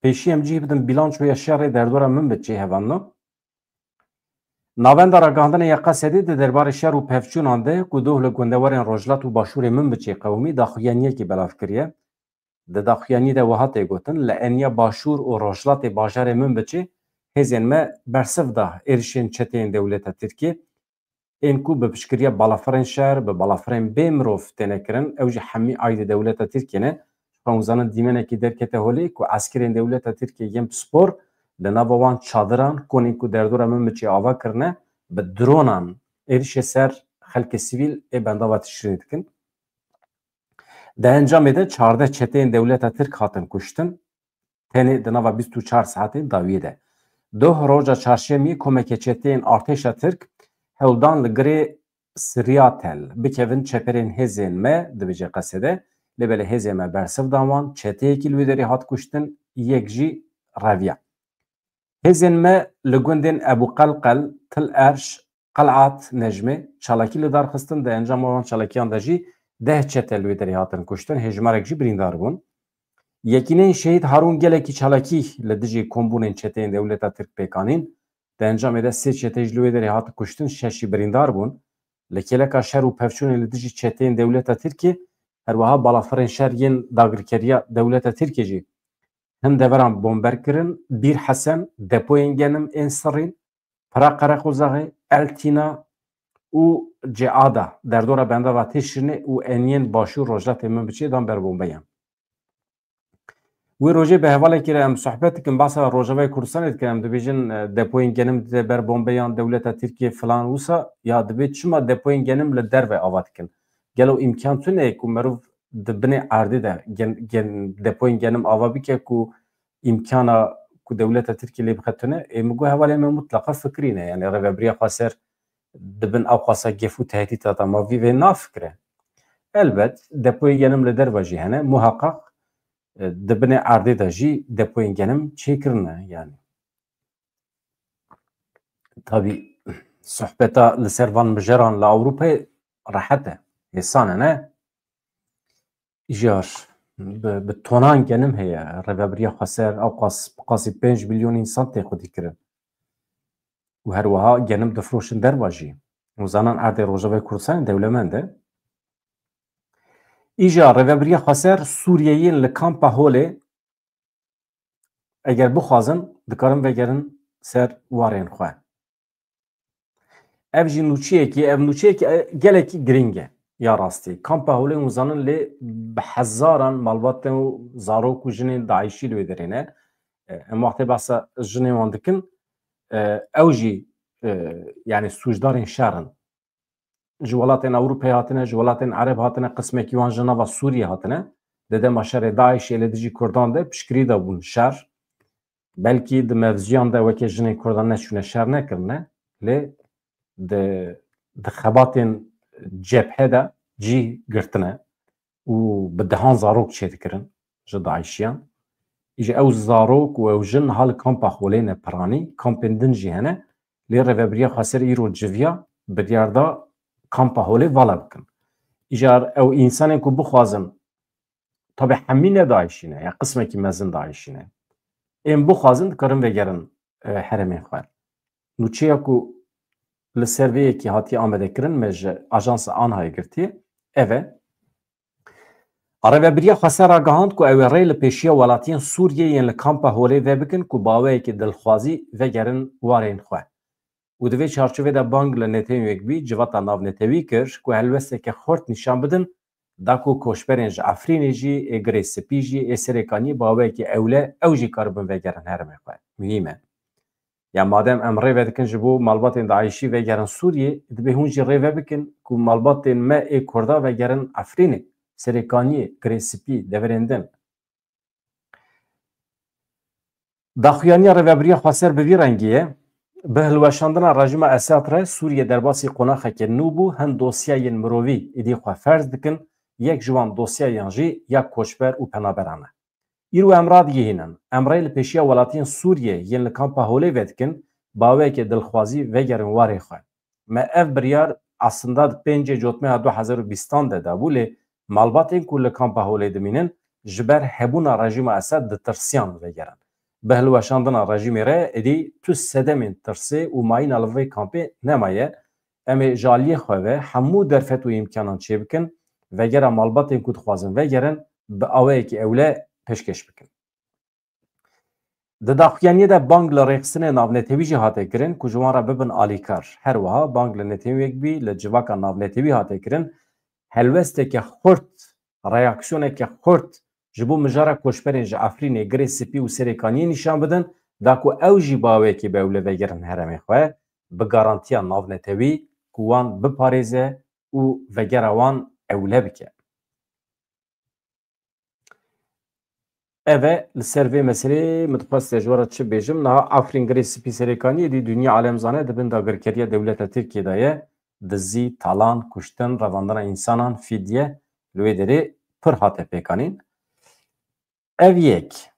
پیشی ام جی بدن بیلانچ و شر دردورا من بچه هوانو ناوند را گاندن یقا سدید دربار شر و پفچون آنده کدوه لگوندوارن روجلات و باشور من بچه قومی داخویانیه کی بلاف کریه ده داخویانی ده وحات گوتن لانیا باشور و روجلات باجار من بچه هزین ما برسف ده ارشین چتین دولت ترکیه این کو به پشکریه بالافرین شهر به بالافرین بیمروف تنکرن اوج حمی آید دولت ترکیه نه خونزان دیمنه کی درکته هولی کو عسکرین دولت ترکیه یم سپور لنابوان چادران کنی کو دردور من بچی آوا کرنه به درونان ارش سر خلک سیویل بنداوات شرید کن ده انجام ده 14 چتین دولت ترک هاتن کشتن تنی دناوا 24 ساعتین داویده دو روزا چارشمی کمک چتین ارتش ترک هولدان لگری سریاتل بکوین چپرین هزین ما دبیجه قصده لبله هزین ما برسف داوان چته کیلویدری هات کشتن یک جی رویا هزین ما لگوندن ابو قلقل تل ارش قلعات نجمه چالاکی لدار خستن ده انجام آوان چالاکیان ده جی ده چته لویدری هاتن کشتن هجمارک جی بریندار بون یکینه شهید هارون گلکی چالاکی لدجی کمبونن چتین دولتا ترک پیکانین ده انجام ده سه چته لویدری هات کشتن ششی بریندار بون لکیلکا شر و پفچون لدجی چتین دولتا ترکی هر وها بالافرین شر ین داگرکریا دولتا ترکی جی هم دوران بومبر کرن bir حسن depoyin genim ensarin para karakozağı eltina u ceada derdora benda ve teşrini u enyen başı rojlat emin biçi dan ber bombayan و روزه به حواله که ام صحبت کم باسا روزه کردستان کردم دبیجن depoyin genim de ber bombayan devleta Türkiye falan olsa ya debit şuma depoyin genim le derve avatkin gelo imkan tune ku merov dibne arde de depoyin genim avabike ku imkana ku devleta Türkiye li bxetune mgo حواله me mutlaka fikrine yani revebriya xaser dibin avqasa gefu tehdit atama vi nafkre elbet depoyin genim le derve jihane muhakkak dibine arde da jî depoyên genim çêkirine yani tabii sohbeta li ser van mijeran li Ewropayê rehet e hêsan e ne jar bi tonan genim heye reveberiya xweser ew qasî 5 milyon însan tê xwedî kirin û her wiha genim difroşin derva jî û zanan erdê Rojavayê Kurdistanê dewlemend e İja reveberiya xweser Sûriyeyên li kampa Holê eger bixwazin dikarin vegerin ser warên xwe. Ev jî nûçiyekî ev nûçiyekî gelekî giring e ya rastî. Kampa Holê û zanin lê bi hezaran malbatên û zarok û jinên Daişî li wê derê ne. Em wextê behsa jinê wan dikin ew jî yani sûcdarên şerin. Ji welatên Ewropayê hatine, ji welatên Ereb hatine, qismekî wan ji nava Sûriye hatine. Dede maşerê Daişê lê dijî Kurdan de piştgirî de bûn şer. Belkî di mevziyan de wekî jinên Kurdan neçûne şer nekirine. Lê di xebatên cephe de cî girtine û bi dehan zarok çê dikirin ji Daişiyan. Îje ew zarok û ew jin hal kampa Holê ne piranî, kampên din jî hene. Lê reveberiya xweser îro civiya biryar da kampa Holê vala bikin. İjar ew însanên ku bixwazin tabi hemî ne Daişî ne ya qismekî mezin Daişî ne. Em bixwazin dikarin vegerin heremên xwe. Nûçeya ku li ser vê yekî hatiye amadekirin me ji Ajansa Anhayê girtiye ev e. Reveberiya xweser ragihand ku ew ê rê li pêşiya welatiyên Sûriyê yên li kampa Holê vebikin ku baweyekî dilxwazî vegerin warên xwe. û di vê çarçovê de bang li neteyên wekbî civata navnetewî kir ku helwesteke xort nîşan bidin da ku koçberên ji Efrînê jî ê girê spî jî ê serêkaniyê baweyekî ewle ew jî karibin vegerin heremê xwe. Mühîm e. Ya madem em rê vedikin ji bo malbatên Daişî vegerin Sûriyê dibe hûn jî rê vebikin ku malbatên me ê Kurda vegerin Efrînê serêkaniyê girê spî deverên din. Daxuyaniya reveberiya xweser bi vî rengî ye bi hilweşandina rejima Esad re Sûriye derbasî qonaxeke nû bû hin dosyayên mirovî êdî xwe ferz dikin yek ji wan dosyayan jî ya koçber û penaberan e. Îro em radiyehînin em rê li pêşiya welatiyên Sûriye yên li kampa Holê vedikin baweyekê dilxwazî vegerin warê xwe. Me ev biryar aslında di 5 Cotmeya 2020 de dabû lê malbatên ku li kampa Holê dimînin ji ber hebûna rejima Esad ditirsiyan vegerin. بهلوشاندنا رژیم را ادی تو سدمین ترسه و ماین الوی کامپی نمایه اما جالی خواه همو درفت و امکانان چه بکن و گره مالبات این کود خوازن و گرن به آوه که اوله پشکش بکن. د داخویانی ده بانگ لرقصن ناونتوی جهاته کرن کجوان را ببن آلیکار هر وها بانگ لنتوی یک بی لجواکا ناونتوی هاته کرن هلوسته که خورد ریاکسیونه که خورد جبو مجارا کوشپرین جا افرینه گره سپی و سریکانی نشان بدن داکو او جیباوه که به اوله وگرن هرمی خواه به گارانتیا ناونتوی کوان بپاريزه و وگروان اوله بکه. Evet, serve mesele mutfas tecrübe çi bejim na Afringri spiserikani di dünya alemzane de bin dagirkeriye devleta Türkiye'de dizi, talan, kuştan, ravandana insanan, fidye, lüvederi pır hate pekanin. Ev yek.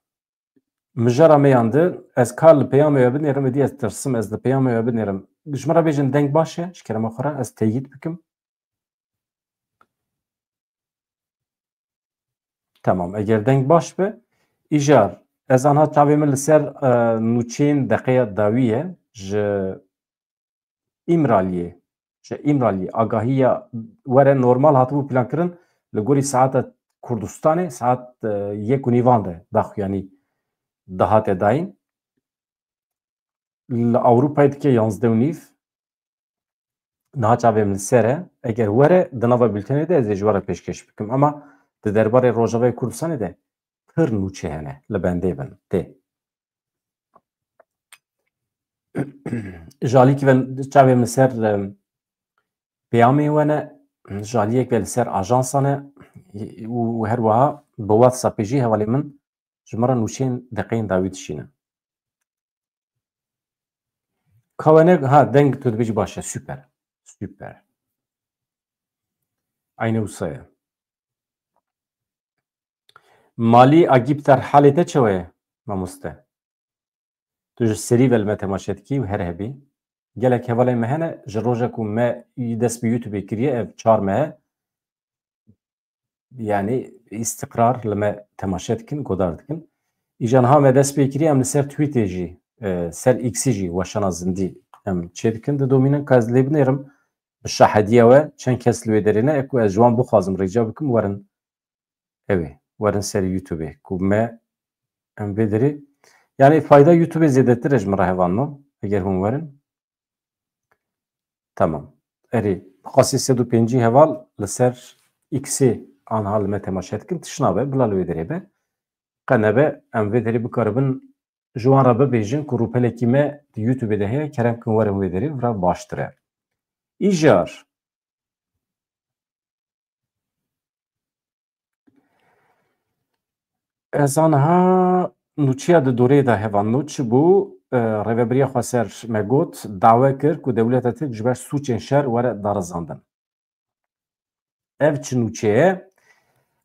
Mijara meyandı, ez karlı peyam öbün erim edi ez tırsım ez de peyam öbün erim. Jmara bejin denk başe, şkerem oxara ez teyit bikim. Tamam, eğer denk baş be, İjar, ez anha çavê min li ser nûçeyên deqeya dawiye ji İmraliyê agahiya were normal hatibû plankirin li gorî saeta Kurdistanê saet yek û nîvan de daxuyanî dihate dayîn. Li Ewropayê dike 11:30 niha çavê min li ser e eger were di nava bültenê de ez ê ji we re pêşkêş bikim ama di derbarê Rojavayê Kurdistanê de pir nûçe hene li bendê bin tê. Jalîk ve çavê min ser peyamê we ne jaliyek ve li ser ajansan e û her wiha bi WhatsAppê jî hevalê min ji me re nûçeyên deqeyên dawî dişînin. Kawenek ha deng tu dibêjî baş e süper. Süper. Aynı wisa ye. Malî agîb terhalê te çawa ye mamoste? Tu ji serî ve li me temaşe dikî û her hebî. Gelek hevalê me hene ji roja ku me dest bi YouTubeê kiriye ev çar me he. Yani istikrar li me temaşe dikin, godar dikin. Îjan ha me dest pê kiriye em li ser Twitterê jî, ser X'î jî weşana zindî em çê dikin di domînin ka ez lê binêrim bi şahediya we çend kes li wê derê ne ku ez ji wan bixwazim rêca bikim werin evê werin ser YouTubeê ku me em vê derê yani fayda YouTubeê zêdetir e ji min re hevanno eger hûn werin. Tamam. Erê qasî 105 heval li ser X'ê anha li me temaşe dikin tişna be bila li wê derê be. Qenebe em vê derê bikaribin ji wan re bibêjin ku rûpelekî me di YouTubeê de heye kerem kin werin wê derê vira baştir e. İjar ez anha nûçiya di dorê de hevan nû çi bû rêveberiya xwe ser me got dawe kir ku dewleta Tirk ji ber sûçên şer were darizandin. Ev çi nûçe ye?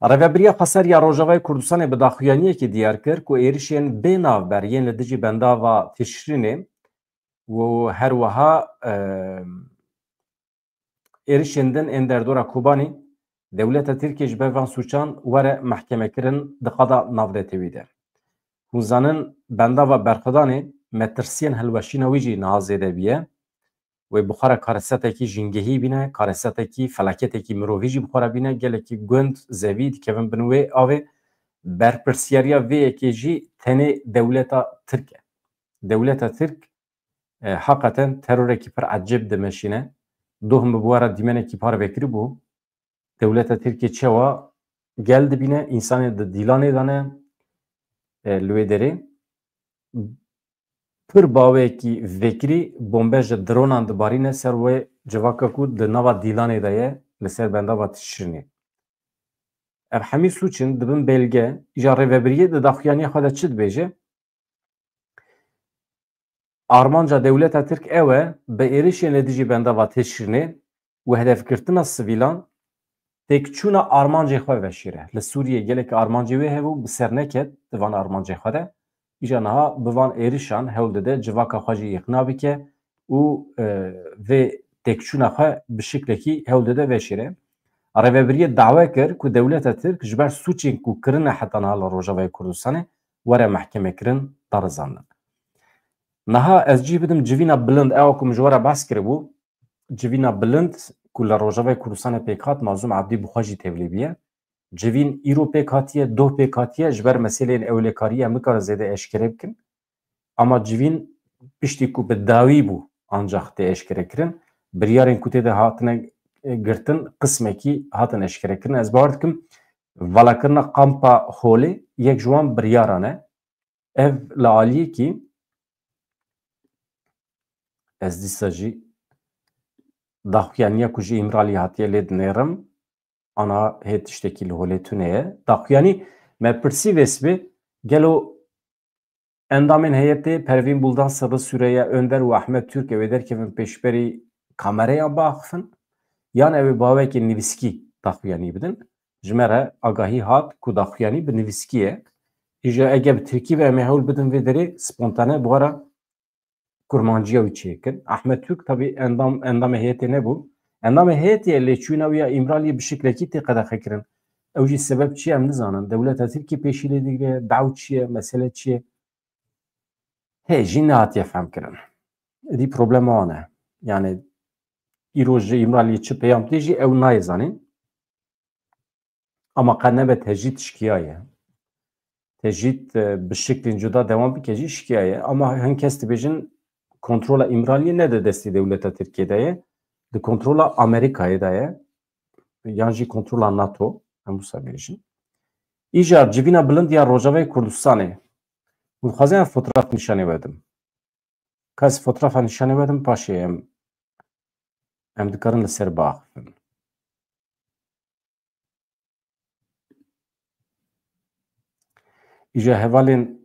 Rêveberiya xwe ser ya Rojavayê Kurdistanê bi daxuyaniyekê diyar kir ku êrişên bênavber yên li dijî bendava Tişrînê û her wiha êrişên din ên derdora Kobanî dewleta Tirkiye ji ber van sûçan were mehkemekirin di qada navdetewî de. Hûn zanin bendava berxwedanê me tirsiyên hilweşîna wî jî niha zêde bîye. Wê bixwara karesetekî jîngehî bîne, karesetekî felaketekî mirovî jî bixwara bîne, gelekî gund zevî dikevin bin wê avê berpirsyariya vê yekê jî tenê dewleta Tirk e. Dewleta Tirk heqeten terorekî pir ecêb dimeşîne. Dohum bi wara dîmenekî par vekirî bû. Dewleta Tirkiye çawa gel dibîne, însanê di dîlanê dane li wê derê. Pir bawekî vekirî bombe ji dronan dibarîne ser wê civaka ku di nava dîlanê de ye li ser bendava Tişrînê. Ev hemî sûçin dibin belge, îja rêveberiyê di daxuyaniya xwe de çi dibêje? Armanca dewleta Tirk ew e bi êrişên li dijî bendava Tişrînê û hedefkirtina sivîlan têkçûna armancê xwe veşîre. Li Sûriyê gelek armancê wê hebû bi ser neket di van armancê xwe de. İja niha bi van êrişan hewl dide civaka xwe jî îqna bike û vê têkçûna xwe bi şiklekî hewl dide veşîre. Rêveberiyê dawe kir ku dewleta Tirk ji ber sûçên ku kirine heta niha li Rojavayê Kurdistanê were mehkemekirin darzandin. Naha ez cî bidim civîna bilind ew ku min ji we re behs kiribû, civîna bilind ku li Rojavayê Kurdistanê pêk hat Mazlûm Abdî bixwe jî tevlîbiye. Civîn îro pêk hatiye, doh pêk hatiye ji ber meseleyên ewlekariyê em nikare zêde eşkere bikin. Ama civîn piştî ku bi dawî bû ancak tê eşkere kirin. Biryarên ku tê de hatine girtin qismekî hatin eşkere kirin. Ez bawer dikim valakirina kampa Holê yek ji wan biryaran e. Ev li aliyekî ez dîsa jî daxuyaniya ku ji İmralî hatiye lê dinêrim ana hê tiştekî li Holê tune ye. Daxuyanî me pirsî vêsbê gelo endamên heyetê Pervîn Buldan, Sabit Süreyya Önder û Ahmed Türk ew ê derkevin pêşberî kamereya biaxivin yan ew ê bawekî nivîskî daxuyanî bidin. Ji me re agahî hat ku daxuyanî bi nivîskî ye. Îja ege bi tirkî ve em ê hewl bidin vê derê spontane bu ara kurmanciya wî çêkin. Ahmed Türk tabii endamê heyetê nebû. Endamê heyetê lêçûna wî ya İmralî bi şeklekî tê qedexekirin. Ew jî sebeb çi ye em nizanin. Dewleta Tirkî pêşî lê digire, daw çi ye, mesele çi ye? Hê jî nehatiye femkirin. Dî problema wan e. Yani îro ji İmralî çi peyam tê jî ew nayê zanîn. Ama qet nebe tecî tişkiya ye. Tecît bi şeklên cuda dewam bike jî şikiya ye. Ama hin kes dibêjin kontrola İmraliyê ne de destê dewleta Tirkiyê de ye. Di kontrola Amerîkayê de ye. Yan jî kontrola NATO. Em wisa bêjin. Îja civîna bilind ya Rojavayê Kurdistanê. Hûn dixwazin fotoğraf nîşanê wedim. Kes fotoğrafa nîşanê wedim paşê em dikarin li ser biaxivin. İja hevalên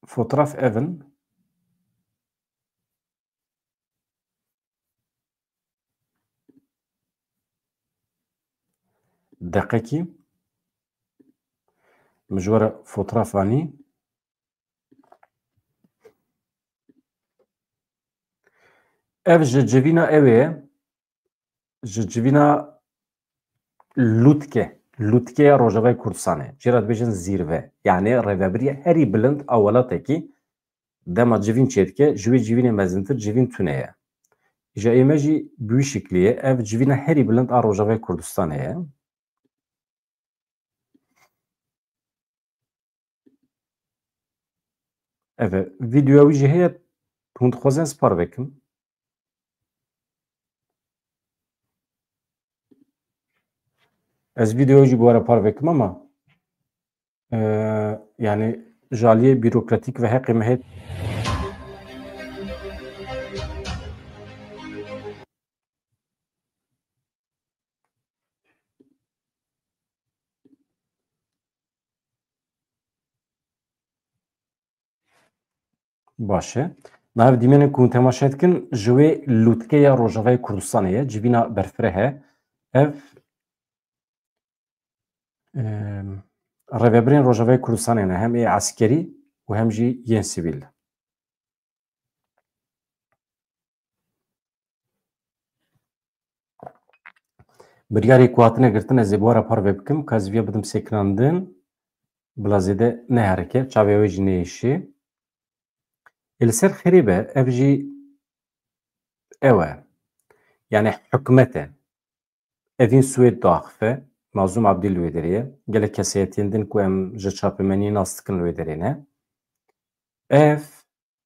fotoğraf evin deqekî min ji we re fotoğraf anî ev ji civîna ew ê ji civîna Lûtkeya Rojavayê Kurdistanê. Cêra dibêjin zîrve. Yani rêveberiya herî bilind a welatekî dema civîn çê dike ji wê civînê mezintir civîn tune ye. Ji ême jî bi wî şeklî ye ev civîna herî bilind a Rojavayê Kurdistanê ye. Evet, videoya wî jî heye hûn dixwazin spar bikim. Ez videoyu jî bu ara par vekim ama yani jaliyê bürokratik ve heqê me heye baş e. Nav dîmenên ku hûn temaşe dikin ji wê Lûtkeya Rojavayê Kurdistanê ye. Civîna berfirê he. Ev rêveberên Rojavayê Kurdistanê ne. Hem ê askerî û hem jî yên sivîl. Biryarê ku hatine girtin ez ê bu ara par vê bikim ka ez vêya bidim sêkirandin bila zêde neherike çavê wê jî neyêşî. Li ser xêrê be ev jî ew e. Yani hikûmet e. Evîn Swêd diaxife Mazlûm Abdî li wê derê ye. Gelek kesayetiyên din ku em ji çapemeniyê nas dikin li wê derê ne. Ev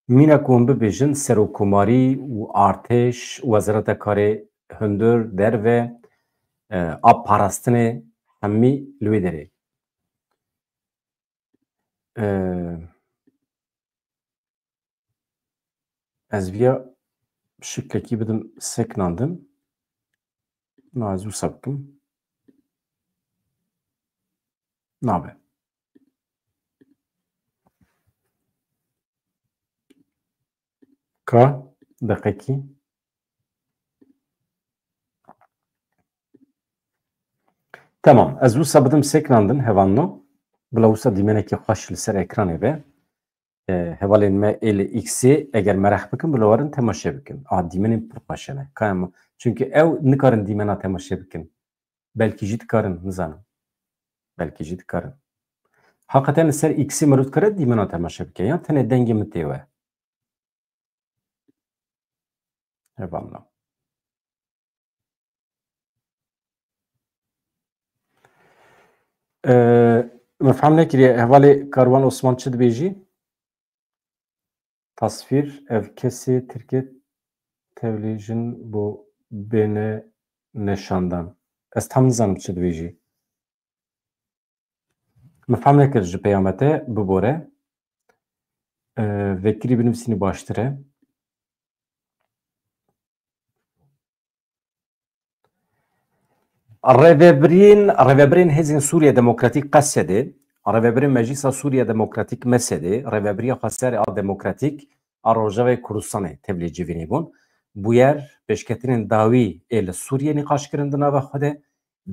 mîna ku hûn bibêjin serokkomarî û artêş û wezareta karê hundir derve a parastinê hemî li wê derê. Ez vêya bi şeklekî bidim sekinandin. Na ez wisa bikim. Nabe. Ka deqekî Tamam. Ez wisa bidim sekinandin hevanno. Bila wisa dîmenekî xweş li ser ekranê ve hevalên me ê li X'ê eger merex bikin bila warin temaşe bikin. A dîmenên pir xweş ne. Ka em çünkü ew nikarin dîmena temaşe bikin. Belkî jî dikarin nizanim. Belkî jî dikarin. Hakikaten ser ikisi mirut kare dimena temaşa bike. Yani tene dengi mitewe. Eyvallah. Mefhem nekiriye hevali Karvan Osman çi dibêjî? Tasvîr ev kesê Tirkiye tevlîjin bo bêne neşandan. Ez tam nizanim çi dibêjî. Mefhem nekir ji peyama te bibore. Vekirî binivîsînî baştir e. Rêveberên Hêzên Sûriya Demokratîk Qesedê, Rêveberên Meclîsa Sûriya Demokratîk Mesedê, Rêveberiya Xweserê a Demokratîk a Rojavayê Kurdistanê tevlî civînê bûn. Bûyer pêşketinên dawî ê li Sûriyê nîqaşkirin di nava xwe de,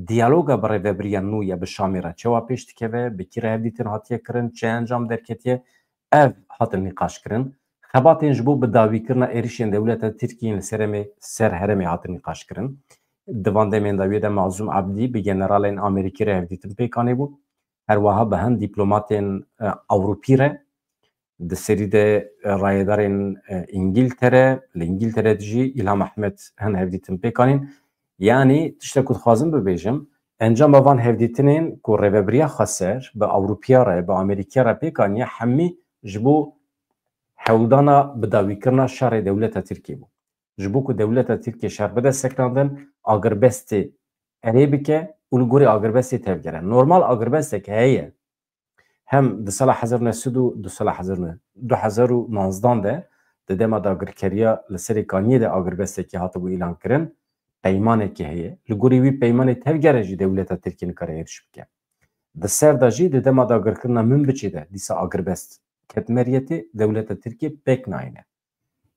diyaloga bi rêveberiya nû ya bi Şamê re çawa pêş dikeve, bi kî re hevdîtin hatiye kirin, çi encam derketiye, ev hatin nîqaşkirin. Xebatên ji bo bi dawîkirina êrişên dewleta Tirkiyeyên li ser herêmê hatin nîqaşkirin. Divan demên dawiyê de Mazlûm Abdî bi generalên Amerîkî re hevdîtin pêkanê bû. Her wiha bi hin dîplomatên Ewropî re di serî de rayedarên İngîltere, li İngîltere de jî İlham Ehmed hin hevdîtin pêkanîn. Yani tiştek ku dixwazim bibêjim, encama van hevdîtinên ku Rêveberiya Xweser bi Ewropîya re, bi Amerîkya re pêkaniye hemî ji bo hewldana bi dawîkirina şerê dewleta Tirkiye bû. Ji bo ku dewleta Tirkiye şer bide sekrandin, agirbestê erê bike û li gorî agirbestê tevgere. Normal agirbestek heye. Hem di sala 2019 de di dema dagirkeriya li serê kaniyê de agirbestekî hatibû îlan kirin, peymanekî heye. Li gorî wî peymanê tevgere jî dewleta Tirkiye nikare êriş bike. Di ser de jî di dema dagirkirina min biçî de dîsa agirbest ketmeriyetê dewleta Tirkiye pêk nayîne.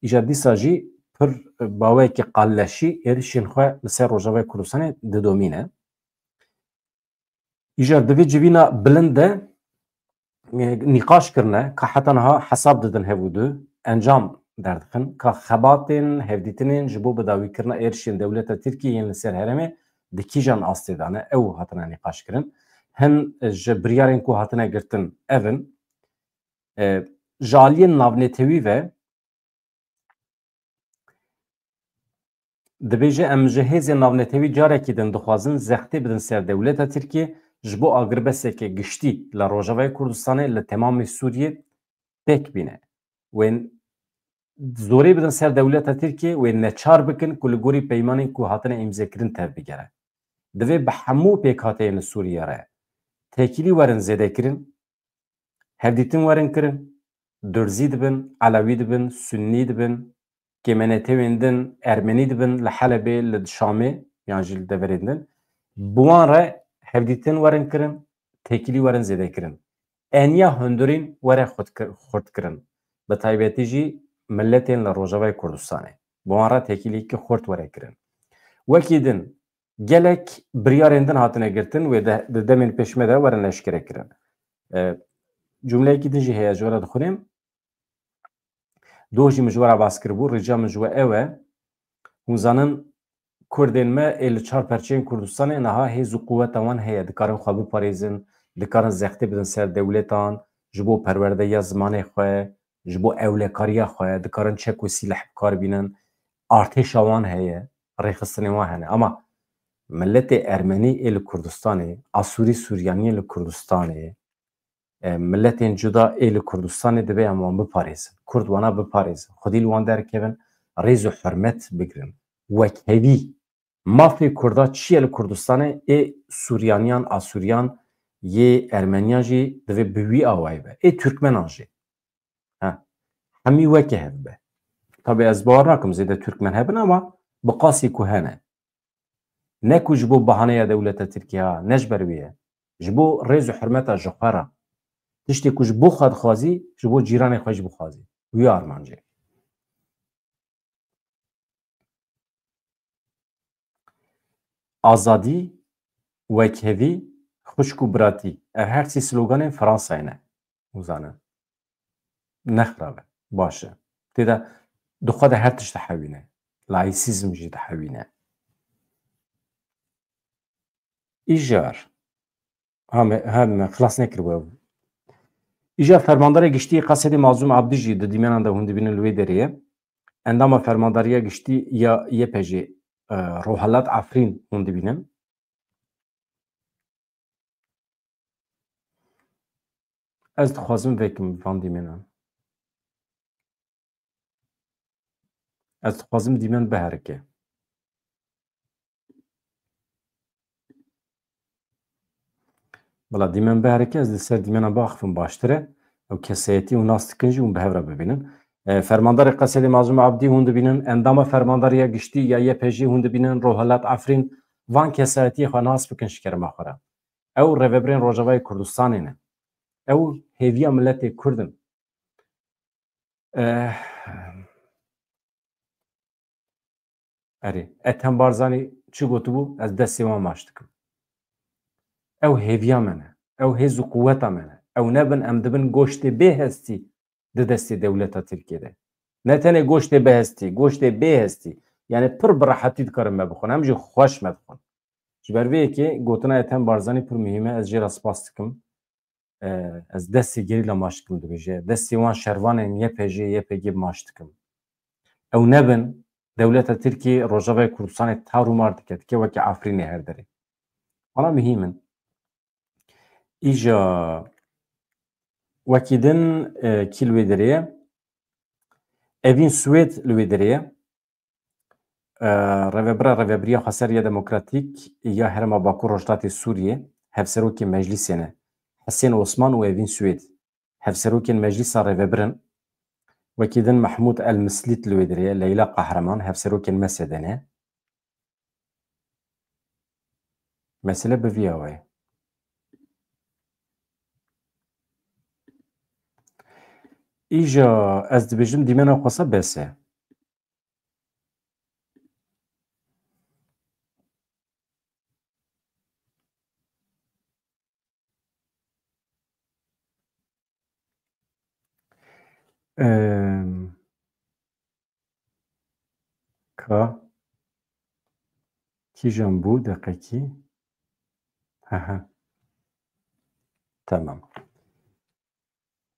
Îja dîsa jî pir bawekî qalleşî êrişên xwe li ser Rojavayê Kurdistanê didomîne. Îja di vê civîna bilind de nîqaş kirine ka heta niha hesab didin hevû du encam derdixin ka xebatên hevdîtinên ji bo bi dawîkirina êrişên dewleta Tirkiyeyên li ser herêmê di kîjan astê dane ew hatine nîqaş kirin. Hin ji biryarên ku hatine girtin evin ji aliyên navnetewî ve dibêje em ji hêzên navnetewî carekî din dixwazin zextê bidin ser dewleta Tirkiye ji bo agirbestekê giştî li Rojavayê Kurdistanê li temamê Sûriyê pêk bîne. Wên zorê bidin ser dewleta Tirkiye wê neçar bikin ku li gorî peymanên ku hatine îmzêkirin tev bigere. Divê bi hemû pêkhateyên li Sûriye re têkilî werin zêdekirin, hevdîtin werin kirin, Durzî dibin, Elewî dibin, Sunnî dibin, kêmenetewên din Ermenî dibin li Helebê, li Şamê yan jî li deverên din. Bi wan re hevdîtin werin kirin, têkilî werin zêdekirin. Eniya hundirîn were xurt kirin. Bi taybetî jî milletên li Rojavayê Kurdistanê. Bi wan re têkilîkî xurt were kirin. Wekî din gelek biryarên din hatine girtin wê di demên pêşme de werin leşkere kirin. Cumleyekî din jî heye ji we re dixwînim. Doh jî min ji we re bas kiribû, rica min ji we ew e hûn zanin Kurdên me ê li çar perçeyên Kurdistanê niha hêz û quweta wan heye. Dikarin xwe biparêzin, dikarin zextê bidin ser dewletan, ji bo perwerdeya zimanê xwe, ji bo ewlekariya xwe, dikarin çek û sîleh bikar bînin. Artêşa wan heye, rêxistinên wan hene. Ama milletê Ermenî ê li Kurdistanê, Asûrî Suryaniyên li Kurdistanê, milletên cuda ê li Kurdistanê dibe em wan biparêzin. Kurd wana biparêzin. Xwedî li wan derkevin, rêz û hurmet bigirin. Wekhevî mafê Kurda çi ye li Kurdistanê ê Sûryaniyan, Asûriyan yê Ermeniyan jî divê bi wî awayî be. Ê Türkmenan jî. Hemî weke hev be. Tabii ez bawer nakim zêde Türkmen hebin ama bi qasî ku hene. Ne ku ji bo behaneya dewleta Tirkiye ne ji ber wî ye. Ji bo rêz û hurmeta ji xwe re. Tiştê ku ji bo xwe dixwazî, ji bo cîranê xwe jî bixwazî. Wî armancê. Azadî, wekhevî, xuşk û biratî. Ev her sî sloganên Fransayê ne. Uzanin. Nexirabe. Baş e. Têde dixwe de her tişt dihewîne. Laîsîzm jî dihewîne. Îjar. Hem xilas nekiribo ew İja fermandara geçtiği kasedi Mazlum Abdi jî di dîmenan de hûn dibînin li wê derê endama fermandariya geçtî ya YPG Rohalat Afrîn hûn dibînin. Ez dixwazim vekim van dîmenan. Ez dixwazim dîmen biherike. Bila dîmen biherike ez li ser dîmena biaxivim baştir e. Ew kesayetî û nas dikin jî hûn bi hev re bibînin. Fermandarê Qesedê Mazlum Abdî hûn dibînin, endama fermandariya giştî ya YPG hûn dibînin, Rohalat Afrîn van kesayetiyê xwe nas bikin ji kerema xwe re. Ew rêveberên Rojavayê Kurdistanê ne. Ew hêviya milletê Kurd in. Erê, Ethem Barzanî çi gotibû? Ez destê wan maş dikim. Ew hêviya me ne. Ew hêz û quweta me ne. Ew nebin em dibin goştê bêhestî di destê dewleta Tirkiyeyê. Ne tenê goştê bêhestî, goştê bêhestî. Yani pir bi rehetî dikarin me bixwin, hem jî xweş me dixwin. Ji ber vê yekê gotina Ethem Barzanî pir mühîm e, ez jê re spas dikim. Ez destê gerî le maş dikim dibêje. Destê wan şervanên YPG, YPG maş dikim. Ew nebin dewleta Tirkiyê Rojavayê Kurdistanê tar û mar dike, dike wekî Afrînê her derê. Wana mühîm in. İja wekî din kî li wê derê ye? Evîn Swêd li wê derê ye. Rêvebera Rêveberiya Xweseriya Demokratîk ya Herêma Bakur Rojdatê Sûriyê hevserokê meclîsê ne. Hesên Osman û Evîn Swêd hevserokên meclîsa rêvebirin. Wekî din Mehmûd El Mislît li wê derê ye, Leyla Qehreman hevserokên Mesedê ne. Mesele bi vî awa ye. İja ez dibêjim dîmena xwesa bes e. Ka kîjan bû deqekî? Tamam.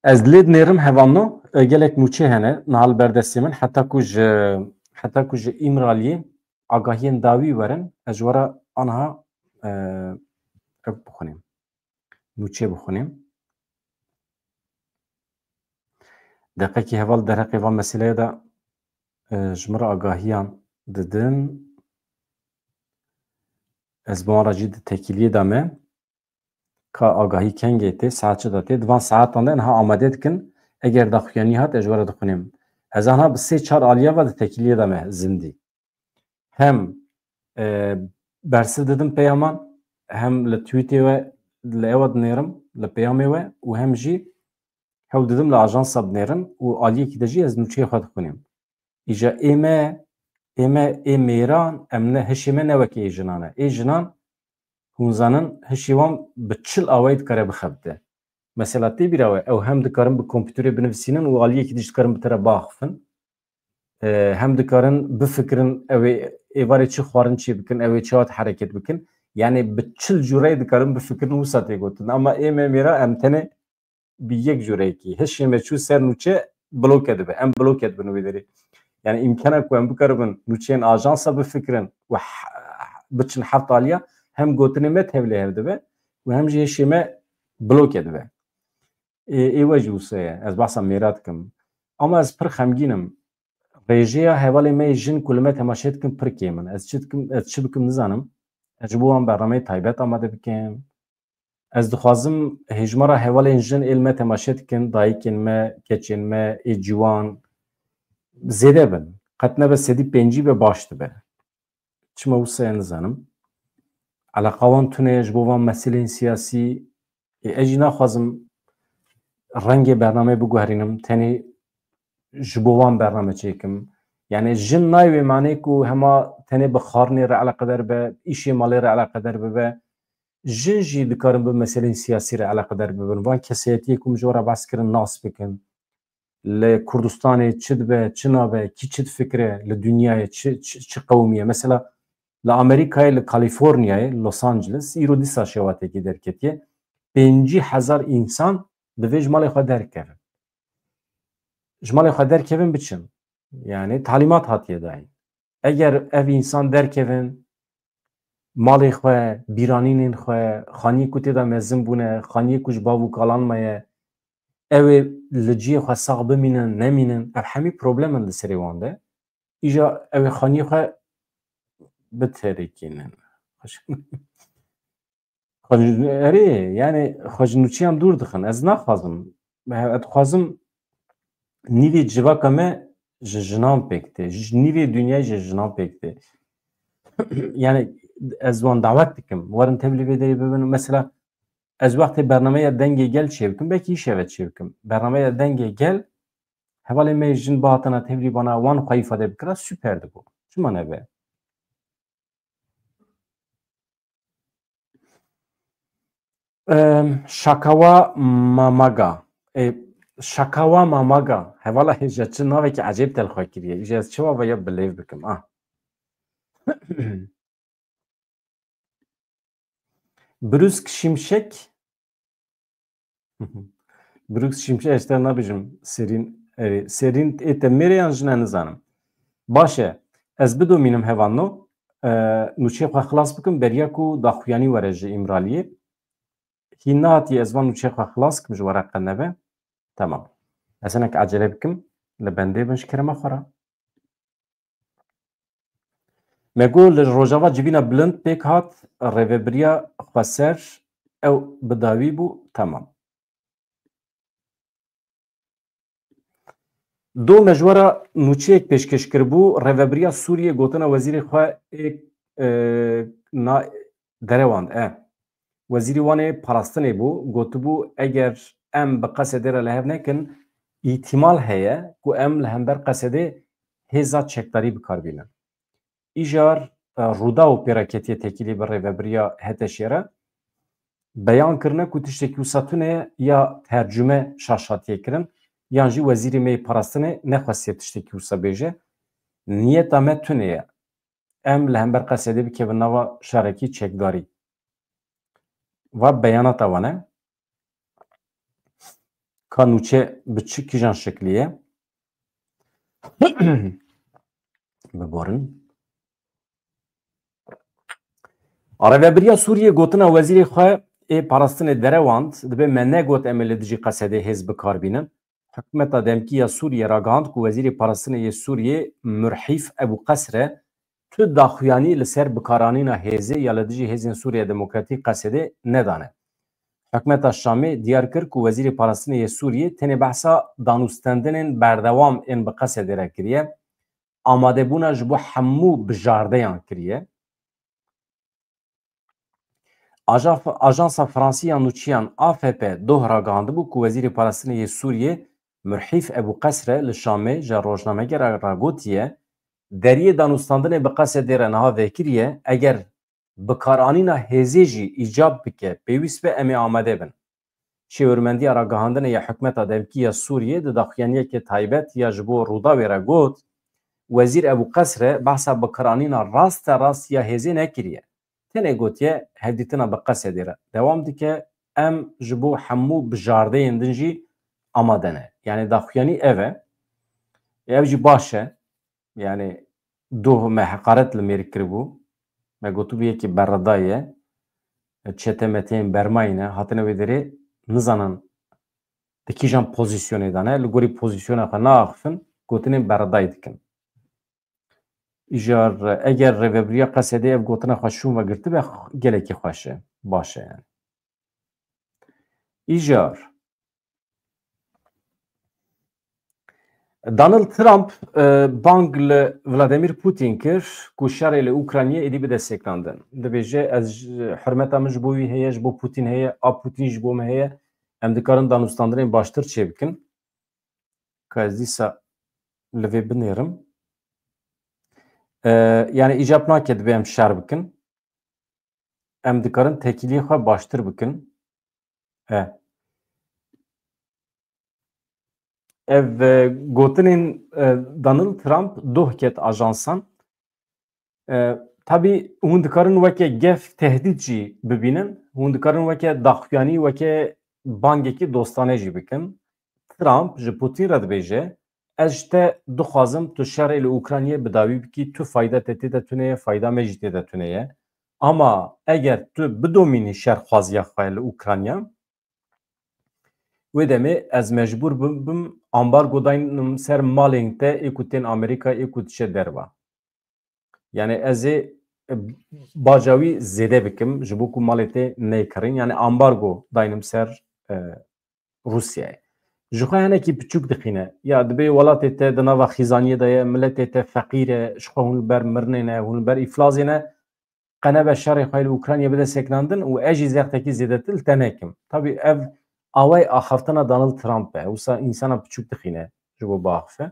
Ez lê dinêrim hevano gelek mûçe hene nihal berdestê min heta ku ji îmraliyê agahiyên dawî werin ez ji we re aniha ev bixwînim. Mûçe bixwînim. Deqekî heval derheqê van meseleyê de ji min re agahiyan didin. Ez bi wan re jî di tekîliyê de me ka agahî kengê tê, saet çi da tê, di van saetan de niha amade dikin. Eger daxuyanî hat ez ji we re dixwînim. Ez aniha bi 3-4 aliya ve di tekîliyê de me zindî. Hem bersiv didim peyaman, hem li tweetê we li ew dinêrim, li peyamê we û hem jî hewl didim li ajansa binêrin û aliyekî de jî ez nûçeyê xwe dixwînim. İja ê mêran em ne hişê me ne wekî ê jinan e. Ê jinan hûn zanin hişê wan bi çil awayî dikare bixebite. Mesela tê bîra we ew hem dikarin bi kompîterê binivîsînin û aliyekî de jî dikarin bi te re biaxivin. Hem dikarin bifikirin ew ê êvarê çi xwarin çê bikin, ew ê çi hat hereket bikin. Yani bi çil cûreyê dikarin bifikirin wisa tê gotin. Ama ê mêra em tenê bi yek cûreyekî. Hişê me çû ser nûçe bloke dibe. Em bloke dibin wê derê. Yani imkana ku em bikaribin nûçeyên ajansa bifikirin û biçin heft aliya hem gotinê me tevlê hev dibe û hem jî hişê me bloke dibe. Ê we jî wisa ye. Ez behsa mêra dikim. Ama ez pir xemgînim. Rêjeya hevalê me jin ku li me temaşe dikin pir kêm in. Ez çi bikim nizanim. Ez ji bo wan bernameyê taybet amade bikim. Ez dixwazim hejmara hevalên jin ê li me temaşe dikin, dayîkên me, keçên me, ê ciwan zêde bin. Qet nebe sedî pêncî ve baş dibe. Çima wisa ye nizanim. Eleqa wan tune ji bo van meseleyên siyasî ez jî naxwazim rengê bernameyê biguherînim. Tenê ji bo wan bername çêkim. Yani jin nayê manê ku hema tenê bi xwarinê re eleqedar be, îşê malê re eleqedar bibe. Jin jî dikarin bi meseleyên siyasî re eleqedar bibin. Van kesayetiyê ku min ji we re behs kirin nas bikin. Li Kurdistanê çi dibe, çi nabe, kî çi difikire, li dünyayê çi qewmiye. Mesela li Amerîkayê, li Kaliforniyayê, Los Angeles, îro dîsa şewatekî derketiye. 50,000 însan divê ji malê xwe derkevin. Ji malê xwe derkevin biçin. Yani talimat hatiye dayîn. Eger ev însan derkevin, malê xwe, bîranînên xwe, xaniyê ku tê de mezin bûne, xaniyê ku ji bav û kalan me ye, ew ê li ciyê xwe sax bimînin, nemînin, ev hemî problemin li serê wan de. İja ew ê xaniyê xwe biterikînin. Erê, yani xwe ji nûçiyan dûr dixin. Ez naxwazim. Ez dixwazim nîvê civaka me ji jinan pêk tê. Nîvê dunyayê ji jinan pêk tê. Yani ez wan davet dikim. Werin tevlî vê derê bibin. Mesela ez wextê bernameya dengê gel çê bikim, belkî îşev çê bikim. Bernameya dengê gel, hevalê me jin bihatina tevlî bana wan xwe îfade bikira, süper dibû. Çima nebe? Şakawa mamaga. Şakawa mamaga. Hevala hêja çi navekî ecêb telxwe kiriye. Îja ez çiwa veye bilêv bikim. Brüsk Şimşek. Brüsk Şimşek işte nabijim serîn serîn ê te mêrê yan jin nizanim. Baş e, ez bidomînim hevanno nûçeyê xwe xilas bikim beriya ku daxuyanî were ji Îmraliyê. Hîn nehatiye ez van nûçeyê xwe xilas bikim ji wereqe neve. Tamam. Ez hinek acele bikim li bendê bin ji kerema xwe re. Me got li rojava civîna bilind pêk hat rêveberiya xweser ew bi dawî bû. Tamam. Do mejwara nûçeyek pêşkeş kiribû rêveberiya Sûriyê gotina wezîrê xwe derewand wezîrê wan ê parastinê bû gotibû eger em bi qesedê re li hev nekin îhtimal heye ku em li hember qesedê hêza çekdarî bikarbînin. İjar rûda û pêraketiye tekilî bi rêveberiya Heteşê re beyan kirine ku tiştekî wisa tune ya tercüme şaşatiye kirin yan jî wezîrê me parastinê nexwestiye tiştekî wisa bêje. Niyeta me tune ye. Em li hember qesedê bikevin nava şarekî çekdarî. Va beyanata wan e ka nûçe bi çi kîjan şeklî ye biborin. Rêveberiya Sûriyê gotina wezîrê xwe ê parastinê derewand dibe me negot em ê li dijî qesedê hêz bikarbînin. Hikûmeta Demkî ya Sûriye ragihand ku wezîrê parastinê yê Sûriyê Murhîf Ebûqes re tu daxuyanî li ser bikaranîna hêzê ya li dijî Hêzên Sûriya Demokratîk qesedê nedane. Hikûmeta Şamê diyar kir ku wezîrê parastinê yê Sûriyê tenê behsa danûstandinên berdewam ên bi qesedê re kiriye. Amadebûna ji bo hemû bijardeyan kiriye. Ajansa Fransî ya nûçiyan AFP doh ragihandibû ku wezîrê parastinê yê Sûriyê Murhîf Ebûqes re li Şamê ji rojnamegera ragotiye deriyê danûstandinê bi qesedê re niha vekiriye eger bikaranîna hêzê jî îcab bike pêwîst be em ê amade bin. Şêwirmendiya ragihandinê ya Hikûmeta Demkî ya Sûriyê di daxuyaniyekê taybet ya ji bo rûda wê re got wezîr Ebûqes re behsa bikaranîna rasta rast ya hêzê nekiriye. Tenê gotiye hevdîtina bi qesedê re dewam dike em ji bo hemû bijardeyên din jî amade ne. Yani daxuyanî ev e. Ev jî baş e. Yani doh me heqaret li mêr kiribû. Me gotibû yekî berredayî ye. Çetemeteyên bermayî ne. Hatine wê derê nizanin di kîjan pozisyonê de ne. Li gorî pozisyona xwe naaxivin gotinên berredayî dikin. İjar eger rêveberiya qesedê ev gotina xwe şûn vegirtibe gelekî xweş e. Baş e yani. İjar Donald Trump bang li Vladimir Putin kir ku şerê li Ukraynayê êdî bidestsekandin. Dibêje ez hürmeta min ji bo wî heye, ji bo Putin heye, a Putin ji bo me heye. Em dikarin danûstandinên baştir çê bikin. Ka ez dîsa li vê binêrim. Yani îcab nake dibe em şer bikin. Em dikarin tekiliyê xwe baştir bikin. Ev gotinên Donald Trump doh ket ajansan. Tabii hûn dikarin weke gef tehdît jî bibînin. Hûn dikarin weke daxuyanî, weke bangekî dostane jî bikin. Trump ji Putin re dibêje ez te dixwazim tu şerê li Ukraynayê bi dawî bikî tu fayda te tê de tuneye fayda me jî tê de tuneye. Ama eger tu bidomînî şerxwaziya xwe li Ukrayna wê demê ez mecbûr bim ambargo daynim ser malên te ê ku tên Amerîka ê ku dişe derve. Yani ez ê baca wî zêde bikim ji bo ku malê te nêkirin. Yani ambargo daynim ser Rusyayê. Ji xwe hinekî piçûk dixîne. Ya dibê welatê te di nava xîzaniyê de ye, milletê te feqîr e, ji xwe hûn li ber mirinê ne, hûn li ber îflasê ne, qenebe şerê xwe li Ukraynayê bide seknandin û ez jî zextekî zêdetir li te nekim. Tabii ev away axaftina Donald Trump e. Wisa însana piçûk dixîne ji bo biaxife.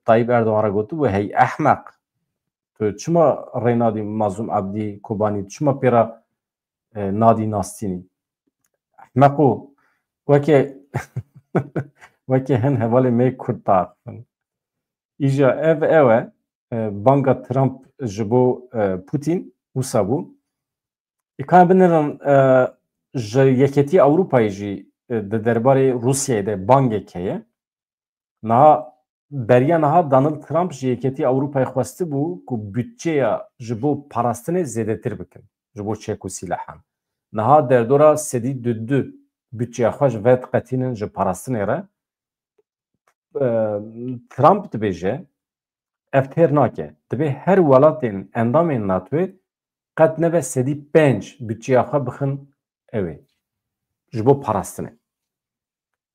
Tayyip Erdoğan re gotu hey ehmeq. Tu çima rê nadî Mazlum Abdî Kobanî, çima pêra nadî Nastînî? Ehmeq û wekê hin hevalê me Kurd taqin. İja ev e banga Trump ji bo Putin wisa bû. Kan binirin ji Yeketî Ewropayê jî di derbarê Rusyayê de bangek heye. Niha beriya niha Donald Trump ji Yeketî Ewropayê xwestî bû ku bütçeya ji bo parastinê zêdetir bikin ji bo çek û sîlehan. Niha derdora sedî du bütçeya xwe ji ve diqetînin ji parastinê re. Trump dibêje ev têr nake. Dibe her welatên endamên NATOyê qet nebe sedî 5 bütçeya xwe bixin ew ê ji bo parastinê.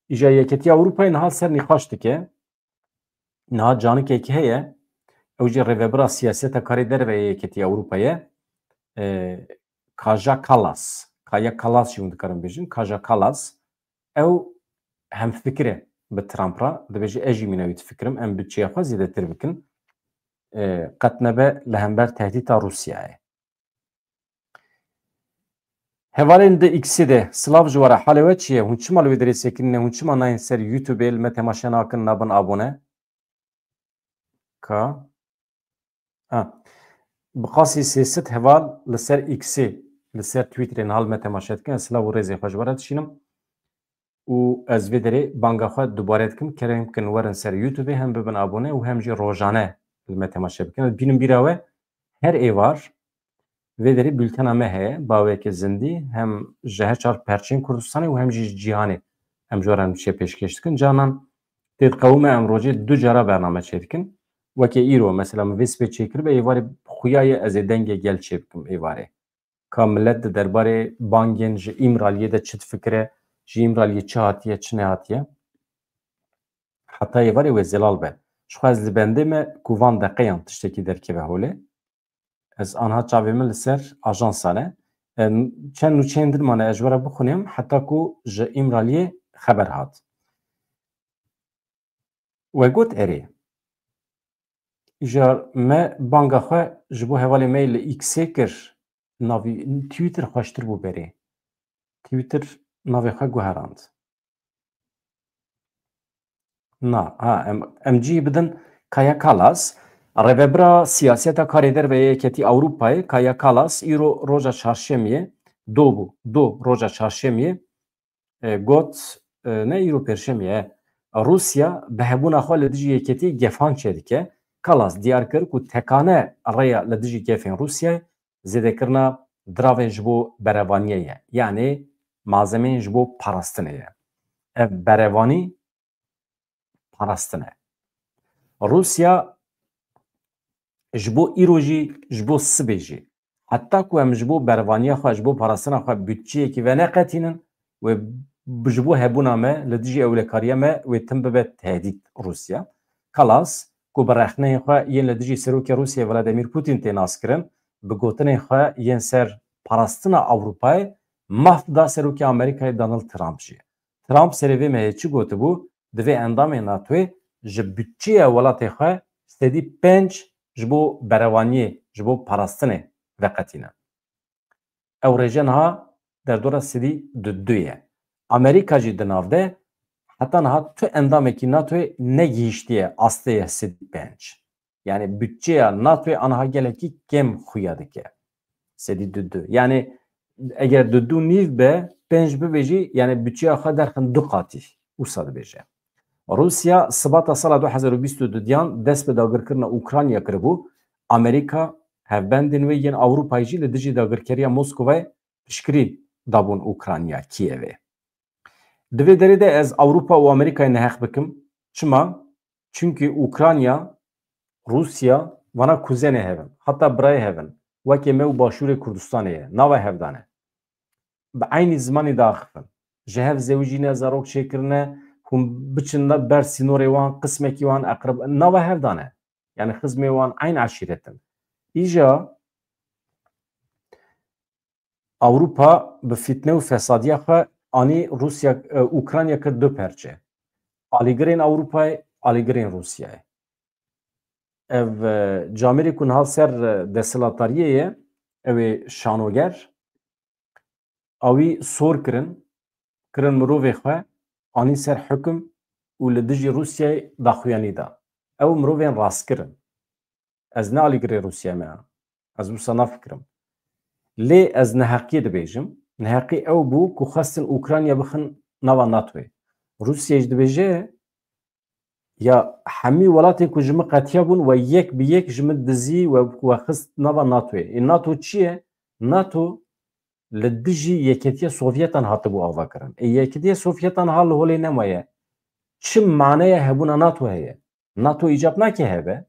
İja Yeketî Ewropayê niha ser nîqaş dike. Niha canikekî heye ew jî rêvebira siyaseta karê derve Yeketî Ewropayê Kaja Kallas. Kaya Kallas jî hûn dikarin bêjin. Kaja Kallas ew hemfikir e bi Trump'a. Dibêje ez jî mînevî difikirim em bütçeya xwe zêdetir bikin. Qet nebe li hember tehdîta Rusyayê. Hevalên di X'ê de silav ji were halê we çi ye? Hûn çima li wê derê sekirîne? Hûn çima nayên ser YouTubeê li me temaşe nakin nabin abone? Ka bi qasî sêsit heval li ser X'ê li ser Twitterê hal me temaşe dikin. Silav û rêzê xwe ji were dişînim û ez vê derê banga xwe dubare dikim kerem bikin werin ser YouTubeê hem bibin abone û hem jî rojane li me temaşe bikin. Bînin bîra we her êvar vê derê bültena me heye bawekî zindî hem ji her çar perçên Kurdistanê û hem jî ji cîhanê em ji weran çê pêşkêş dikin. Canan tê qewime em rojê du cara bername çê dikin. Wekê îro mesela min vê spê çêkiribe êvarê xuyayê ez ê dengê gel çê bikim êvarê. Ka millet di derbarê bangên ji îmraliyê de çi difikire, ji îmraliyê çi hatiye, çi nehatiye. Heta êvarê wê zelal be. Ji xwe ez li bendê me ku van deqeyan tiştekî derkeve holê. Ez anha çavê min li ser ajansa ne. Çend û çend dirmane ez ji were bixwînim heta ku ji îmraliyê xeber hat. We got erê. İja me banga xwe ji bo hevalê me li X'ê kir. Navî Twitter xweştir bû berê. Twitter navê xwe guherand. Na, em cî bidin Kaja Kallas, rêvebira siyaseta karê derve Yeketî Ewropayê, Kaja Kallas îro roja çarşemiyê roja çarşemiyê got ne îro pêrşemiyê Rusya bi hebûna xwe li dijî Yeketî gefan çê dike. Kallas diyar kir ku tekane rêya li dijî gefên Rusyayê zêdekirina diravên ji bo berevaniyê ye. Yani malzemeyên ji bo parastinê ye. Ev berevanî parastin e. Rusya ji bo îro jî ji bo sibê jî heta ku em ji bo berevaniya xwe ji bo parastina xwe bütçeyekî veneqetînin ve ji bo hebûna me li dijî ewlekariya me wê tim bibe tehdît Rusya. Kallas ku bi rexneyên xwe yên li dijî Serokê Rusyayê Vladimir Putin tê naskirin bi gotinên xwe yên ser parastina Ewropayê maf da Serokê Amerîkayê Donald Trump jî. Trump serê vê me çi gotibû divê endamên NATOyê ji bütçeya welatê xwe sedî 5 ji bo berevaniyê ji bo parastinê veqetîne. Ew rêje niha derdora sedî du ye. Amerîka jî di nav de heta niha tu endamekî NATOyê negihîştiye asteye sedî 5. Yani bütçeya NATOyê aniha gelekî kêm xuya dike. Sedî du. Yani eğer du niv be penj bibêjî yani bütçeya xwe derxin 2 qatî wisa dibêje. Rusya sibata sala 2022 diyan dest bi dagirkirina Ukrayna kiribû. Amerika hevbendên wê yên Ewropayê jî li dijî dagirkeriya Moskowayê piştgirî dabûn Ukrayna Kievê. Di vê derê de ez Ewropa û Amerîkayê neheq bikim. Çima? Çünkü Ukrayna, Rusya vana kuzenê hevin. Hatta birayê hevin. Wekê me û Başûrê Kurdistanê ye. Nava hevdane. Bi aynî zimanê de axivin. Ji hev zewicîne zarok çêkirine hûn biçin ber sînorê wan qismekî wan eqrib nava hevdane. Yani xizmê wan aynı aşiretin. İja Ewropa bi fîtne û fesadiya xwe anî Rusya Ukrayna kir du perçe. Alîgirên Ewropayê, alîgirên Rusyayê. Ev camerê ku niha ser desthilatariyê ye, ew ê şanoger, awî sor kirin mirovê xwe anî ser hukm û li dijî Rusyayê daxuyanî da. Ew mirovên rastkirin. Ez ne alîgirê Rusyayê me. Ez wisa nafikirim. Lê ez neheqiyê dibêjim. Neheqî ew bû ku xwestin Ukrayna bixin nava NATOyê. Rusya jî dibêje ya hemî welatên ku ji min qetiya bûn we yek bi yek ji min dizî we xist nava NATOyê. NATO çi ye? NATO li dijî Yeketiya Sovyetan hatibû avakirin. Yeketiya Sovyetan ha li holê nemaye. Çi maneya hebûna NATO heye? NATO îcab nake hebe.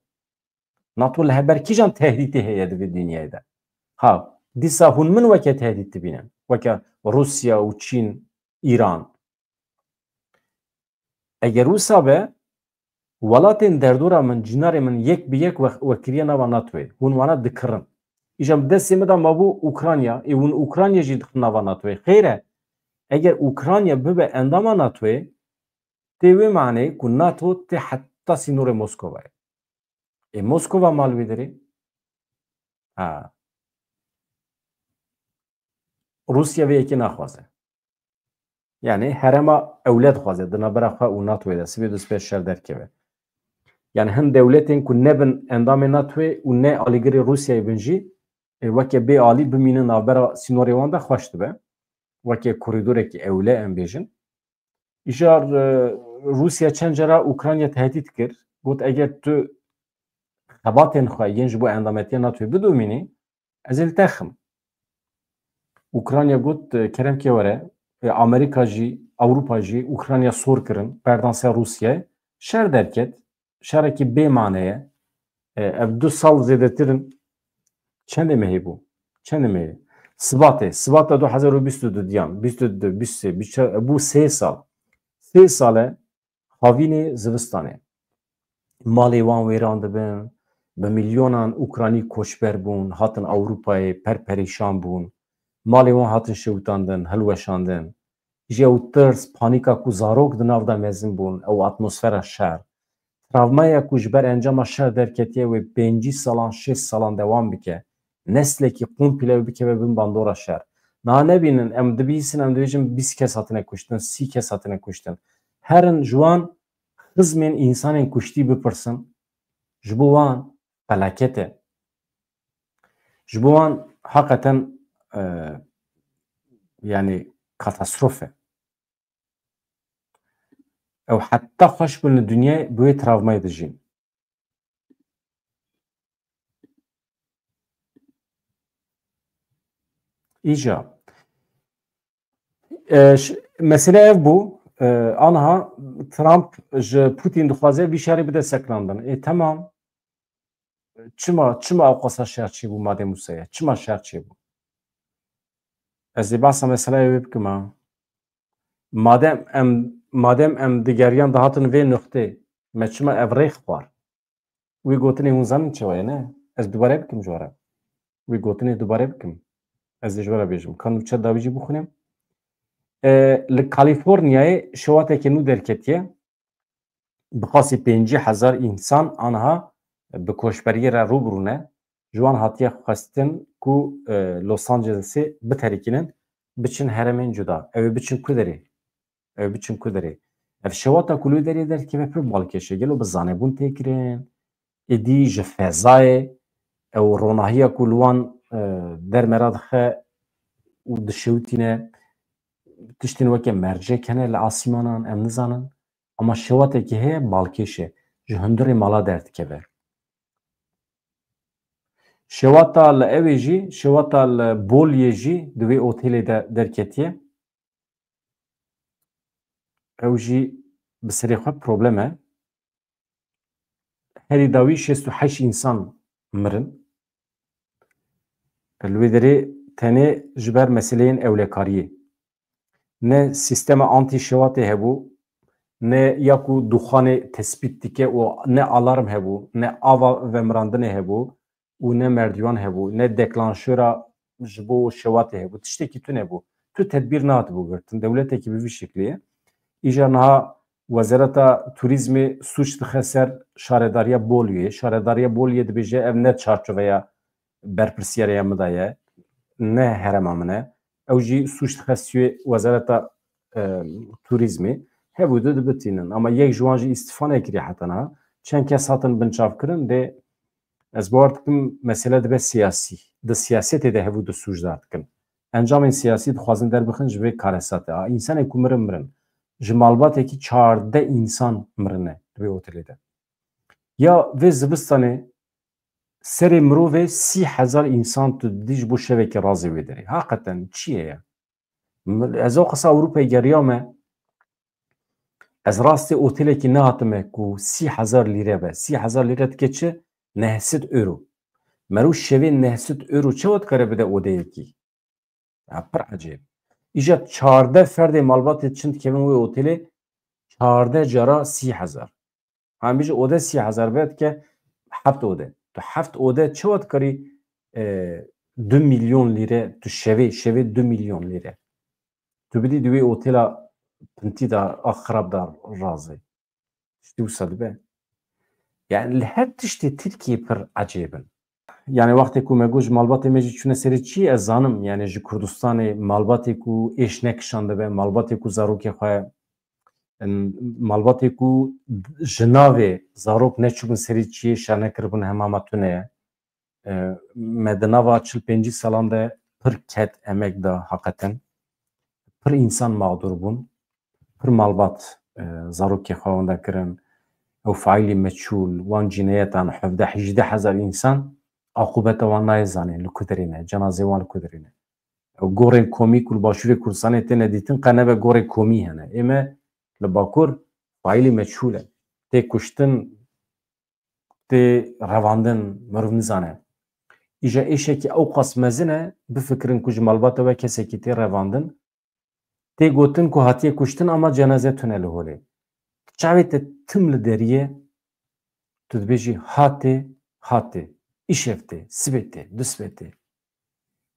NATO li heber kîjan tehdîtê heye di vê dinyayê de. Ha, dîsa hûn min weke tehdît dibînin. Weke Rusya û Çîn, İran. Eger wisa be welatên derdora min, cînarê min yek bi yek wekiriya nava NATOyê. Hûn wana dikirin. İja destê me de mabû Ukrayna, hûn Ukrayna jî dixin nava NATOyê. Xêr e, eger Ukrayna bibe endama NATOyê, tê wê maneyê ku NATO tê heta sînorê Moskowayê. Moskova mal wê derê? Ha. Rusya vê yekê naxwaze. Yani herema ewlet xwaze di navbera xwe û NATOyê de sivê du spêj şer derkeve. Yani hin dewletên ku nebin endamê NATOyê û ne alîgirê Rusyayê bin jî weke bê alî bimînin navbera sînorê wan de xweş dibe. Weke korîdorekî ewle em bêjin. İja Rusya çend cara Ukrayna tehdît kir. Got eger tu xebatên xwe yên ji bo endametiya NATOyê bidomînî, ez ê li te xim. Ukrayna got keremkê were, Amerika jî, Ewropa jî Ukrayna sor kirin, berdan ser Rusyayê. Şer derket, şerekî bê maneye, ev 2 sal zêdetirin çendê me hebû? Çendê me heye? Sibata 2022 diyan, 22, 23, bû 3 sal. 3 sale havînê zivistanê. Malê wan wêran dibin, bi milyonan Ukraynî koçber bûn, hatin Ewropayê perperîşan bûn. Malê wan hatin şewitandin, hilweşandin. Ji ew tirs, panîka ku zarok di nav de mezin bûn, ew atmosfera şer. Travmaya ku ji ber encama şer derketiye wê 5 salan, 6 salan dewam bike. Neslekî komple bikeve bin bandora şer. Niha nebînin, em dibîsin, em dibêjin 20 kes hatine kuştin, 30 kes hatine kuştin. Herin ji wan xizmên însanên kuştî bipirsin, ji bo wan felaket e. Ji bo wan heqeten yani katastrofe. Ew heta xweş bin li dunyayê bi wê travmayê dijîn. İja mesele ev bû, aniha Trump ji Putin dixwaze vî şerê bide seklandin. Temam. Çima ew qasa şer çîbû madê Musayê? Çima şer çêbû? Ez ê behsa meseleyê wê bikim ha. Madem em digeriyan dihatin vê nuqtê, me çima ev rêx xwar? Wî gotinê hûn zanin çawa ye ne? Ez dubare bikim ji were. Wî gotinê dubare bikim. Ez ê ji were bêjim. Ka nûçe dawî jî bixwînim. Li Kalîforniyayê şewatekê nû derketiye. Bi qasî 50,000 însan aniha bi koçberiyê re rûbirûne. Ji wan hatiye xwestin ku Los Angelesê biterîkinin biçin heremên cuda. Ew ê biçin ku derê? Ew biçin ku derê? Ev şewata ku li derê derkeve pir balkêş e. Gelo bi zanebûn tê kirin. Êdî ji fezayê ew ronahiya ku li wan dermera dixe û dişewtîne tiştên weke mercek hene li asîmanan em nizanin ama şewatekî heye balkêş e ji hundirê mala derdikeve. Şewata li evê jî şewata li Bolyê jî di wê otêlê de derketiye. Ew jî bi serê xwe problem e. Herî dawî 68 însan mirin. Li wê derê tenê ji ber meseleyên ewlekariyê. Ne sîstema antî-şewatê hebû, ne ya ku duxanê tespît dike û ne alarm hebû, ne ava vemirandinê hebû û ne merdîwan hebû, ne deklanşera ji bo şewatê hebû. Tiştekî tune hebû. Tu tedbîr nehatibû girtin. Dewletekî bi vî şeklî ye. Îja niha Wezareta Turîzmê sûç dixe ser şaredariya Bolyê. Şaredariya Bolyê dibêje ev ne çarçoveya berpirsiyariya min de ye, ne herema min e. Ew jî sûç dixe stûyê Wezareta Turîzmê. Hebû de dibitînin. Ama yek ji wan jî îstîfa nekiriye heta niha. Çend kes hatin binçavkirin dê ez bawer dikim mesele dibe siyasî. Di siyasetê de hebû di sûc da dikin. Encamên siyasî dixwazin derbixin ji vê karesatê. Însanê ku mirin. Ji malbatekî 14 însan mirine di vê otelê de. Ya vê zivistanê serê mirovê 30,000 însan tu didî ji bo şevekê razê wê derê. Heqeten çi ye ya? Ez o qisa Ewropayê geriya me ez rastê otelekî nehatime ku 30,000 lîre be. 30,000 lîre dike çi? 900 euro. Merû şevê 900 euro çawa dikare bide odeyekî? Ya pir ecêb. İja 14 ferdê malbatê çin dikevin wê otelê 14 cara 30,000. Em bêje ode 30,000 be dike 7 ode. Tu 7 ode çawa dikarî 2 milyon lîre tu şevê 2 milyon lîre. Tu bidî di wê otela pintî da xirab da razê. Tiştî wisa dibe. Yani li her tiştê Tirkiye pir ecêb in. Yani wextê ku me got ji malbatê me jî çûne serê çi ez zanim yani ji Kurdistanê malbatê ku êş nekişan dibe, malbatê ku zarokê xwe malbatê ku ji navê zarok neçûbin serî çiyê şernekiribûn hemama tune ye. Me di nava 45 salan de pir ket emek da heqetin. Pir însan mağdur bûn. Pir malbat zarokê xwe wenda kirin. Ew faîlî meçûl, wan cînayetan 17-18 însan aqubeta wan nayê zanîn li ku derê ne, cenazê wan li ku derê ne. Ew gorên komî ku li Başûrê Kurdistanê têne dîtin qenebe gorê komî hene. Ême li Bakur faîlî meçûl e. Tê kuştin, tê revandin, mirov nizane. İja êşekî ew qas mezin e, bifikirin ku ji malbata we kesekî tê revandin. Tê gotin ku hatiye kuştin ama cenaze tune li holê. Çavê te tim li deriyê tu dibêjî hatê, îşev tê, sibê tê, disbê tê.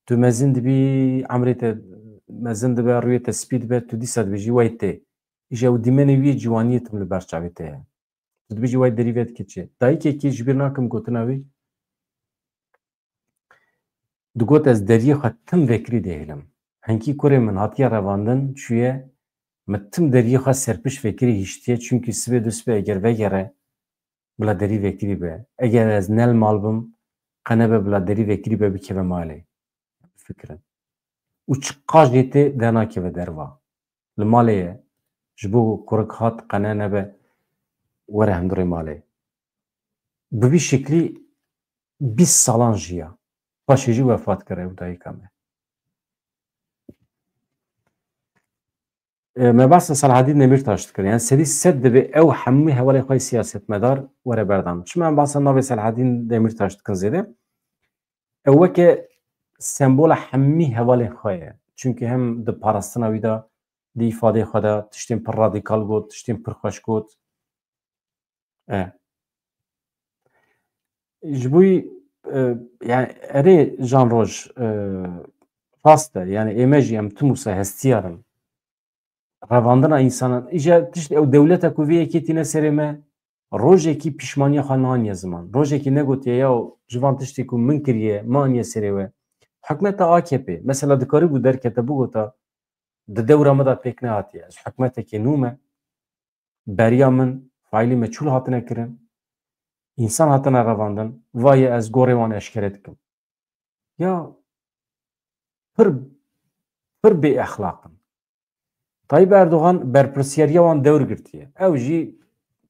Tu mezin dibî emrê te mezin dibe rûyê te spî dibe tu dîsa dibêjî wey tê. İja ew dîmenê wî ciwaniyê tim li ber çavê te ye. Tu dibêjî wey derî ve dike çi? Dayîkekî ji bîr nakim gotina wî digot ez deriyê xwe tim vekirî dihêlim. Henkî kurê min hatiye revandin çûye me tim deriyê xwe serpişt vekirî hîştiye çünkü sibê disbê eger vegere bila derî vekirî be. Eger ez nel mal bim qenebe bila derî vekirî be bikeve malê. Fikirin. Û çi qajê tê denakeve derva. Li malê ye ji bo kurik hat qene nebe were hundirê malê. Bi vî şeklî 20 salan jiya. Paşê jî wefat kir ew dayîka me. Me behsa Selahedîn Demirtaş dikir. Yani serî sed dibe ew hemû hevalê xwe siyasetmedar were berdan. Çima em behsa navê Selahedîn Demirtaş dikin zêde? Ew weke sembola hemî hevalên xwe ye. Çünkü hem di parastina wî da, di îfadê xwe de tiştên pir radîkal got, tiştên pir xweş got. Ji bo wî yani erê Jan Roj rast e. Yani ême jî em tim wisa hestiyarin. Revandina însanan. İja tişt ew dewleta ku vê yekê tîne serê me rojekî pîşmaniya xwe naniye ziman. Rojekî negotiye ya ji van tiştê ku min kiriye me aniye serê we. Hikûmeta AKP mesela dikarîbû derkete bigota di dewra me da pêk nehatiye. Ez hikûmetekê nû me beriya min faîlî meçûl hatine kirin. İnsan hatine revandin. Vaye ez gorê wan eşkere dikim. Ya pir pir bê exlaqin. Tayyip Erdoğan berpirsiyariya wan dewr girtiye. Ew jî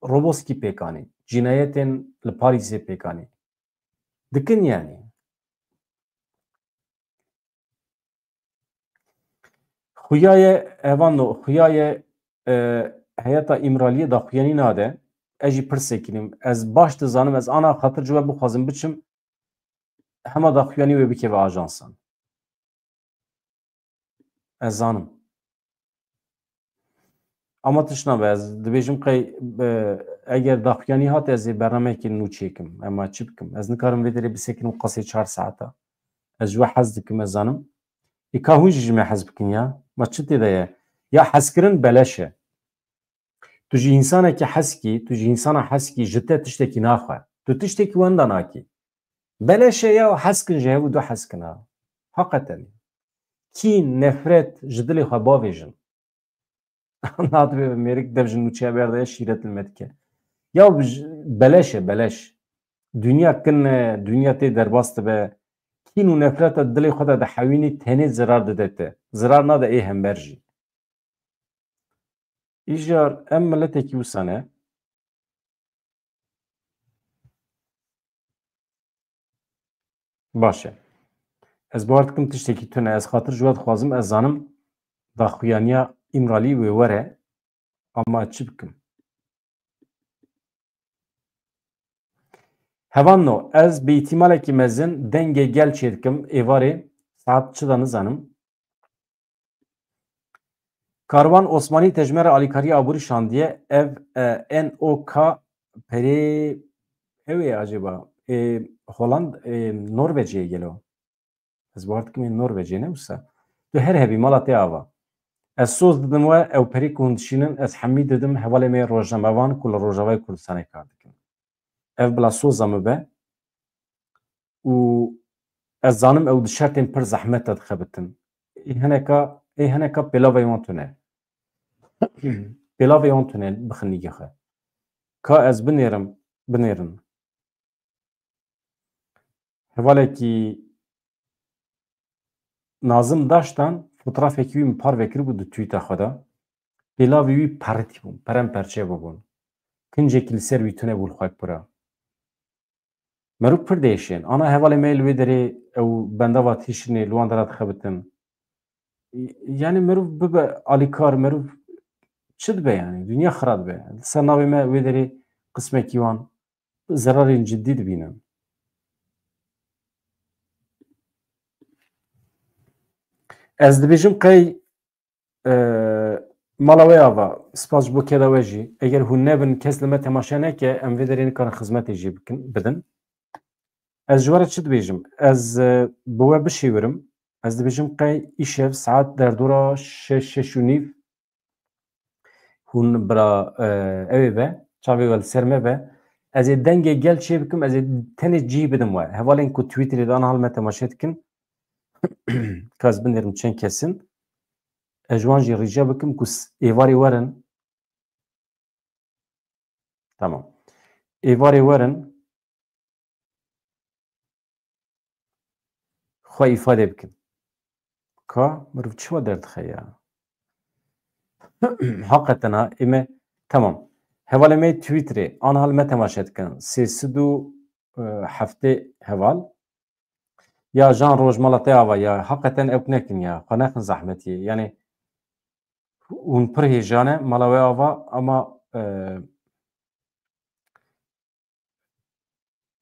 roboskî pêkanî, cinayetên li Parîsê pêkanî. Dikin yani. Xuyaye evan o xuyaye heyeta İmraliye da xuyanî nade. Ez jî pir sekînim. Ez baş dizanim ez ana xatir ji we bixwazim biçim hema da xuyanî wê bikeve ajansan. Ez zanim. Ama tişna be ez dibêjim qey eger daxuyanî hat ez ê bernameyekê nû çêkim. Ema çi bikim? Ez nikarim vê derê bisekirim qasê 4 saeta. Ez ji we hez dikim ez zanim. Ka hûn jî ji me hez bikin ya. Ma çi tê de ye? Ya hezkirin beleş e. Tu ji însanekî hezkî, tu ji însana hezkî ji te tiştekî naxwe. Tu tiştekî wenda nakî. Beleş e ya hezkin ji hevû du hezkin ha. Hakikaten. Kîn, nefret ji dilê xwe bavêjin. Nadibe mêrik dev ji nûçeya berdaya şîret li me dike. Ya beleş e beleş. Dünya kin e, dünya tê derbas dibe. Kîn û nefret e dilê xwe de dihewînî tenê zirar dide te. Zirar nade ê hember jî. İjar em milletekî wisa ne? Baş e. Ez bar dikim tiştekî tune ez xatir ji we dixwazim ez zanim daxuyaniya İmralî wê were ama çi bikim? Hevanno ez bi îtîmalekî mezin dengê gel çê dikim êvarê saet çi da nizanim. Karvan Osmanî tejmera alîkariya aborî şandiye ev NOK perê ew ê acaba Holand Norveciyê gelo. Ez bar dikim Norveciyê ne wisa? Tu her hebî mala te ava. Ez soz didim we ew perî ku hûn dişînin ez hemî didim hevalê me rojnamevan ku li Rojavayê Kurdistanê kar dikin. Ev bila soza me be û ez zanim ew di şertên pir zehmet de dixebitin. Hineka pêlavê wan tune. Pêlavê wan tune bixin nîgê xwe. Ka ez binêrin. Hevalekî Nazım Daştan fotoğrafekî wî min par vekiribû di Twîta xwe de. Pêlavê wî pertî bûn, peremperçe bûbûn. Kincekî li ser wî tune bû li xwe pira. Merû pir değişên. Ana hevalê me li wê derê ew bendava tîşinê li wan de re dixebitin. Yani merû bibe alîkar, merû çi dibe yani? Dünya xira dibe. Li ser navê me wê derê qismekî wan zerarên ciddî dibînin. Ez dibêjim qey mala wê ava spas ji bo keda we jî eger hûn nebin kes li me temaşe neke em vê derê nikarin xizmetê jî bidin. Ez ji we re çi dibêjim? Ez bi we bişêwirim. Ez dibêjim qey îşev saet derdora 6-6:30 hûn bira evê ve çavê we li ser me ve ez ê dengê gel çê bikim ez ê tenê cî bidim we. Hevalên ku Twitterê de aniha li me temaşe dikin ka ez binêrim çend kesin. Ez ji wan jî rica bikim ku êvarê werin. Tamam. Êvarê werin xwe îfade bikin. Ka mirov çi we derdixe ya? Hakikaten ha ême tamam. Hevalê me Twitterê aniha li me temaşe dikin. 307 heval ya jan rojmala te ava ya hakikaten ew nekin ya. Xwe nexin zehmetî. Yani hûn pir hêjan e mala we ava ama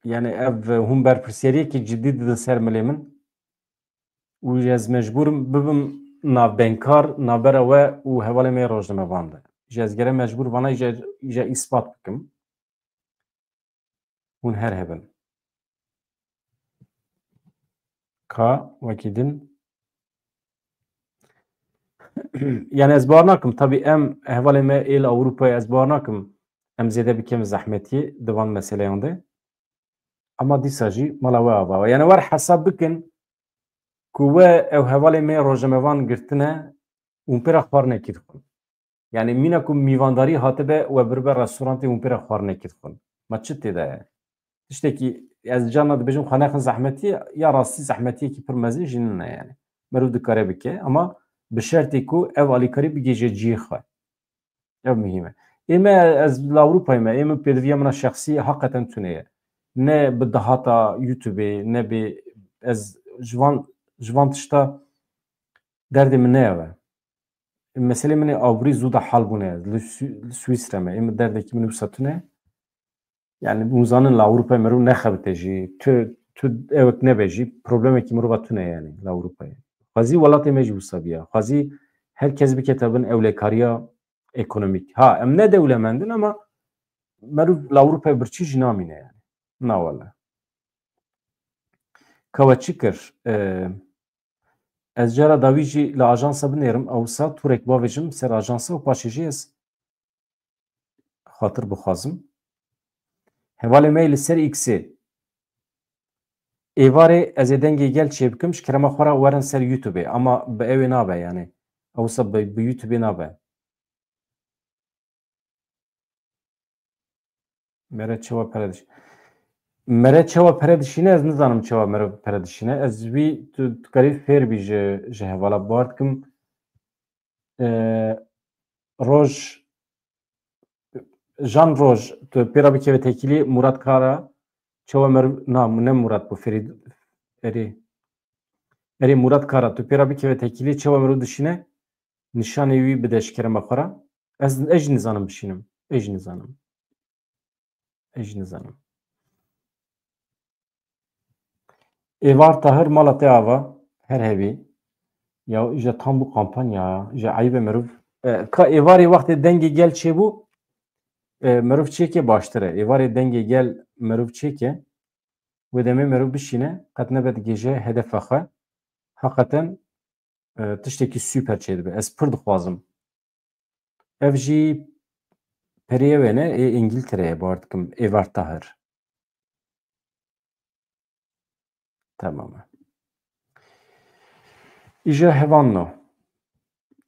yani ev hûn berpirsiyariyekî ciddî didin ser milê min û ez mecbûrim bibim navbenkar navbera we û hevalê me rojnamevan de. Ji ez gere mecbûr vana îja îspat bikim. Hûn her hebin. Ka wekî din yani ez bar nakim tabii em hevalê me êl Ewropayê ez bar nakim em zêde bikim zehmetî di van meseleyan de ama dîsa jî mala we ava. Yaniwer hesab bikin ku we ew hevalê me rojnamevan girtine hûn pêra xwarinekî dixwin. Yani mîna ku mîvandarî hatibe we biribe restorantê hûn pêra xwarinekî dixwin. Ma çi tê de ye? Tiştekî ez carna dibêjim xwe nexin zehmetî ya rastî zehmetiyekî pir mezin jî nine yani. Merû dikare bike ama bi şertê ku ev alîkarî bigêje ciyê xwe. Ev mühim e. Ême ez li Ewropayê me êmin pêdiviya min a şexsî heqeten tune ye. Ne bi dihata YouTubeê ne bê ez ji van tişta derdê min ne ew e. Meselê min ê awirî zû de hel bûne. Li Swîsre me êmin derdekî min wisa tune. Yani hûzanin li Ewropayê mirov nexebite jî tu ewek nebe jî problemekî mirova tune yani li Ewropayê. Xwezî welatê me jî wisa biya. Xwezî herkes bikete bin ewlêkariya ekonomîk. Ha em ne dewlemendin ama merov li Ewropayê birçî jî namîne yani. Na wele. Kewe çi kir? Ez cara dawî jî li ajansa binêrim ewsa turek bavêjim ser ajansa û paşê jî ez xatir bixwazim. Hevalê me li ser X'ê êvarê ez ê dengê gel çê bikim ji kerema xwe re werin ser YouTubeê ama bi ew ê nabe yani. Ewsa bi YouTubeê nabe. Mere çawa pere dişîne. Mere çawa pere dişîne ez nizanim çawa mere pere dişîne. Ez wî tu dikarî fêr bî ji hevala bar dikim roj jan roj tu pêra bikeve tekîlî Murat Kara çawa mere ne Murat bu Ferîd erê Murat Kara tu pêra bikeve tekîlî çawa mirov dişîne nîşanê wî bide ji kerema xwe re ez jî nizanim bişînim. Ez jî nizanim. Êvar Tahir mala te ava her hevî ya ji tam bu kampanya ji eybe mirov ka êvarê wextê dengê gel çêbû mirov çêkê baştir e. Êvarê dengê gel mirov çêke wê demê mirov bişîne qet nebe digêje hedefa xwe heqeten tiştekî sûper çê dibe. Ez pir dixwazim. Ev jî periyê we ne ê İngîltereyê bar dikim Êvar Tahir. Tamam e. İja hevan no.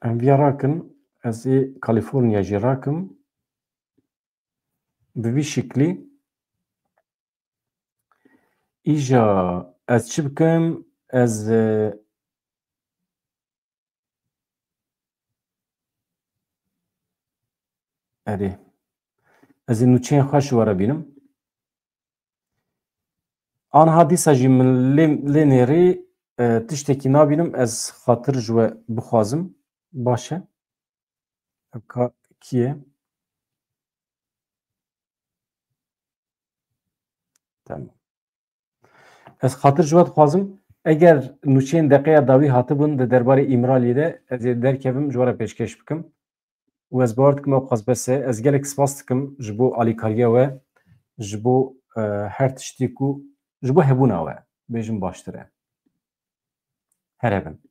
Em vîya rakin ez ê Kaliforniya jî rakim bi vî şiklî îja ez çi bikim ez erê ez ê nûçeyên xwe ji we re bînim. Aniha dîsa jî min lê nêrê tiştekî nabînim ez xatir ji we bixwazim. Baş e. Ka kî ye? Tamam. Ez xatir ji we dixwazim eger nûçeyên deqeya dawî hatibin di derbarê İmraliyê de ez ê derkevim ji we re pêşkeş bikim û ez bawer dikim ew qas bes e. Ez gelek spas dikim ji bo alîkariya we ji bo her tiştî ku ji bo hebûna we bêjim baştir e. Here bin.